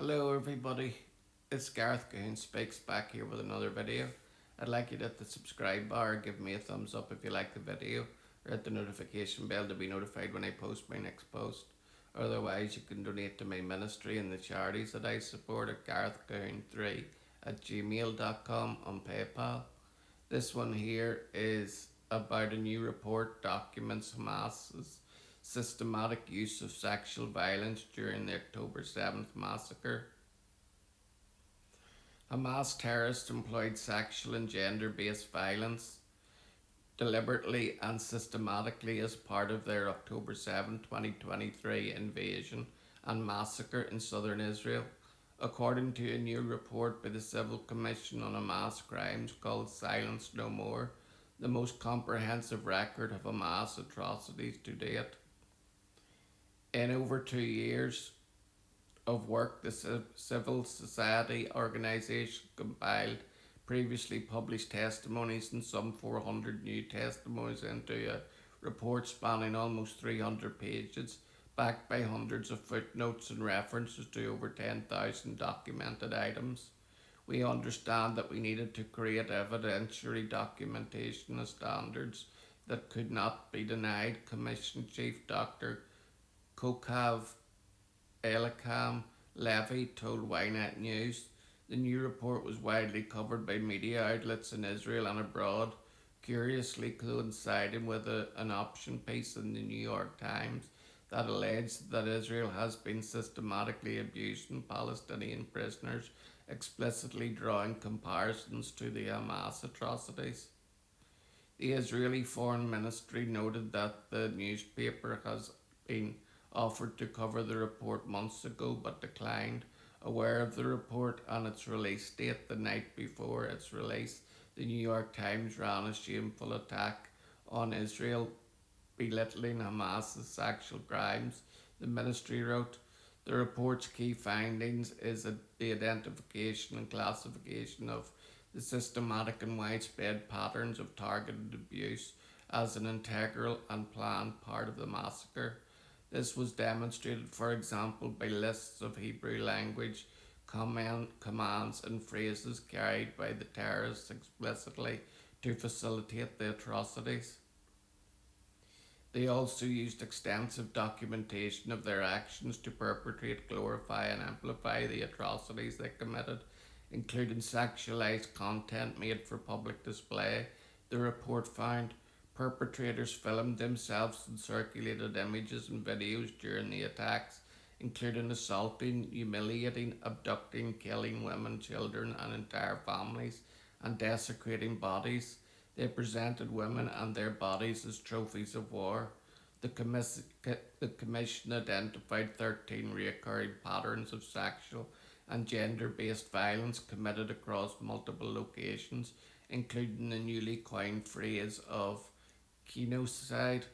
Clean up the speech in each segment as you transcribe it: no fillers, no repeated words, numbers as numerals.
Hello everybody, it's Gareth Goon Speaks back here with another video. I'd like you to hit the subscribe bar, give me a thumbs up if you like the video, or hit the notification bell to be notified when I post my next post. Otherwise, you can donate to my ministry and the charities that I support at garethgoon3 at gmail.com on PayPal. This one here is about a new report documents Hamas's systematic use of sexual violence during the October 7th massacre. Hamas terrorists employed sexual and gender based violence deliberately and systematically as part of their October 7, 2023 invasion and massacre in southern Israel, according to a new report by the Civil Commission on Hamas Crimes called Silence No More, the most comprehensive record of Hamas atrocities to date. In over 2 years of work, the civil society organisation compiled previously published testimonies and some 400 new testimonies into a report spanning almost 300 pages, backed by hundreds of footnotes and references to over 10,000 documented items. We understand that we needed to create evidentiary documentation of standards that could not be denied, Commission Chief Dr. Kokav Elikam Levy told Ynet News. The new report was widely covered by media outlets in Israel and abroad, curiously coinciding with an option piece in the New York Times that alleged that Israel has been systematically abusing Palestinian prisoners, explicitly drawing comparisons to the Hamas atrocities. The Israeli Foreign Ministry noted that the newspaper has been offered to cover the report months ago but declined. Aware of the report and its release date the night before its release, the New York Times ran a shameful attack on Israel, belittling Hamas's sexual crimes. The ministry wrote, the report's key findings is the identification and classification of the systematic and widespread patterns of targeted abuse as an integral and planned part of the massacre. This was demonstrated, for example, by lists of Hebrew language commands and phrases carried by the terrorists explicitly to facilitate the atrocities. They also used extensive documentation of their actions to perpetrate, glorify, and amplify the atrocities they committed, including sexualized content made for public display. The report found perpetrators filmed themselves and circulated images and videos during the attacks, including assaulting, humiliating, abducting, killing women, children, and entire families, and desecrating bodies. They presented women and their bodies as trophies of war. The Commission identified 13 recurring patterns of sexual and gender based violence committed across multiple locations, including the newly coined phrase of genocide.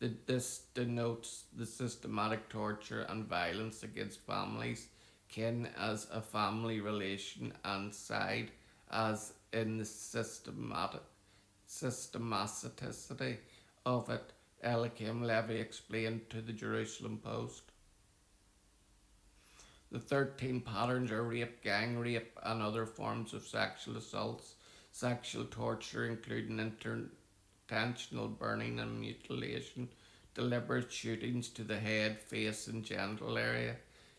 This denotes the systematic torture and violence against families, kin as a family relation, and side as in the systematicity of it, Elikim Levy explained to the Jerusalem Post. The 13 patterns are rape, gang rape, and other forms of sexual assaults, sexual torture, including intentional burning and mutilation, deliberate shootings to the head, face, and genital area.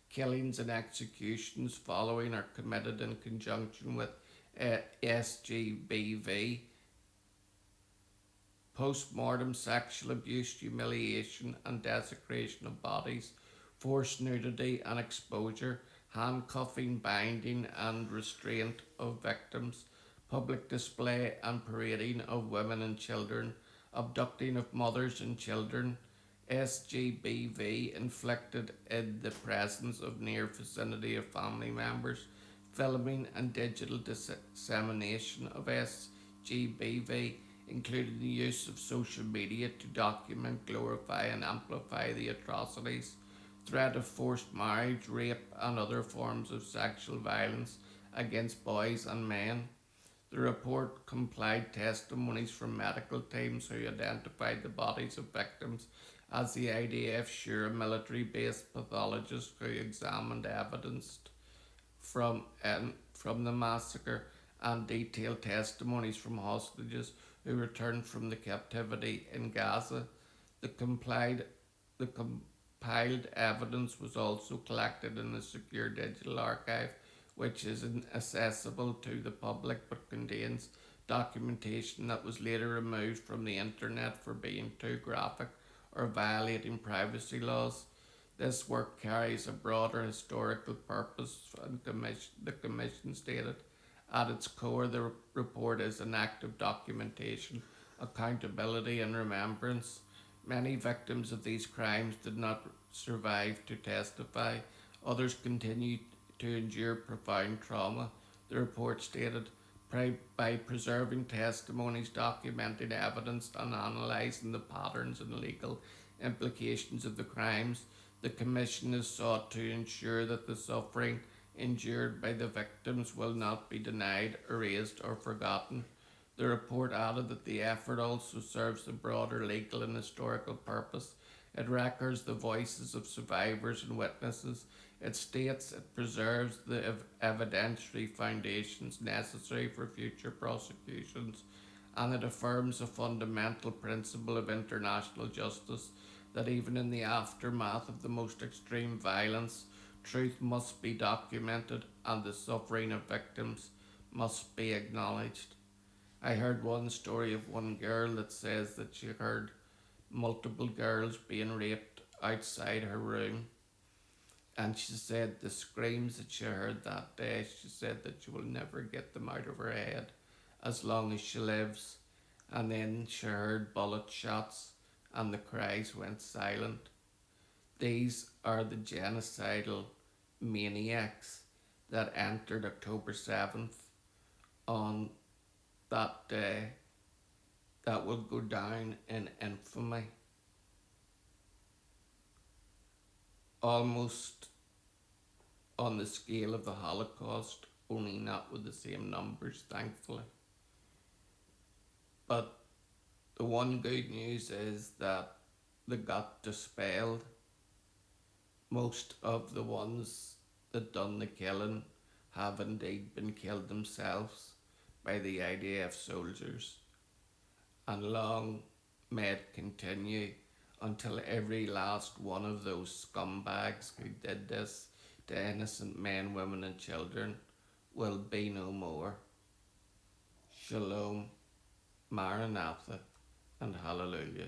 Killings and executions following are committed in conjunction with SGBV. Post-mortem sexual abuse, humiliation, and desecration of bodies, forced nudity and exposure, handcuffing, binding, and restraint of victims, public display and parading of women and children, abducting of mothers and children, SGBV inflicted in the presence of near vicinity of family members, filming and digital dissemination of SGBV, including the use of social media to document, glorify, and amplify the atrocities, threat of forced marriage, rape, and other forms of sexual violence against boys and men. The report complied testimonies from medical teams who identified the bodies of victims as the IDF Shura military-based pathologist who examined evidence from the massacre and detailed testimonies from hostages who returned from the captivity in Gaza. The complied the compiled evidence was also collected in a secure digital archive, which is inaccessible to the public but contains documentation that was later removed from the internet for being too graphic or violating privacy laws. This work carries a broader historical purpose, and the Commission stated. At its core, the report is an act of documentation, accountability, and remembrance. Many victims of these crimes did not survive to testify. Others continue to endure profound trauma. The report stated, by preserving testimonies, documenting evidence, and analysing the patterns and legal implications of the crimes, the Commission has sought to ensure that the suffering endured by the victims will not be denied, erased, or forgotten. The report added that the effort also serves a broader legal and historical purpose. It records the voices of survivors and witnesses. It states it preserves the evidentiary foundations necessary for future prosecutions, and it affirms a fundamental principle of international justice that even in the aftermath of the most extreme violence, truth must be documented and the suffering of victims must be acknowledged. I heard one story of one girl that says that she heard multiple girls being raped outside her room. And she said the screams that she heard that day, she said that she will never get them out of her head as long as she lives. And then she heard bullet shots and the cries went silent. These are the genocidal maniacs that entered October 7th on that day that will go down in infamy. Almost on the scale of the Holocaust, only not with the same numbers, thankfully. But the one good news is that they got dispelled. Most of the ones that done the killing have indeed been killed themselves by the IDF soldiers, and long may it continue until every last one of those scumbags who did this to innocent men, women, and children will be no more. Shalom, Maranatha, and Hallelujah.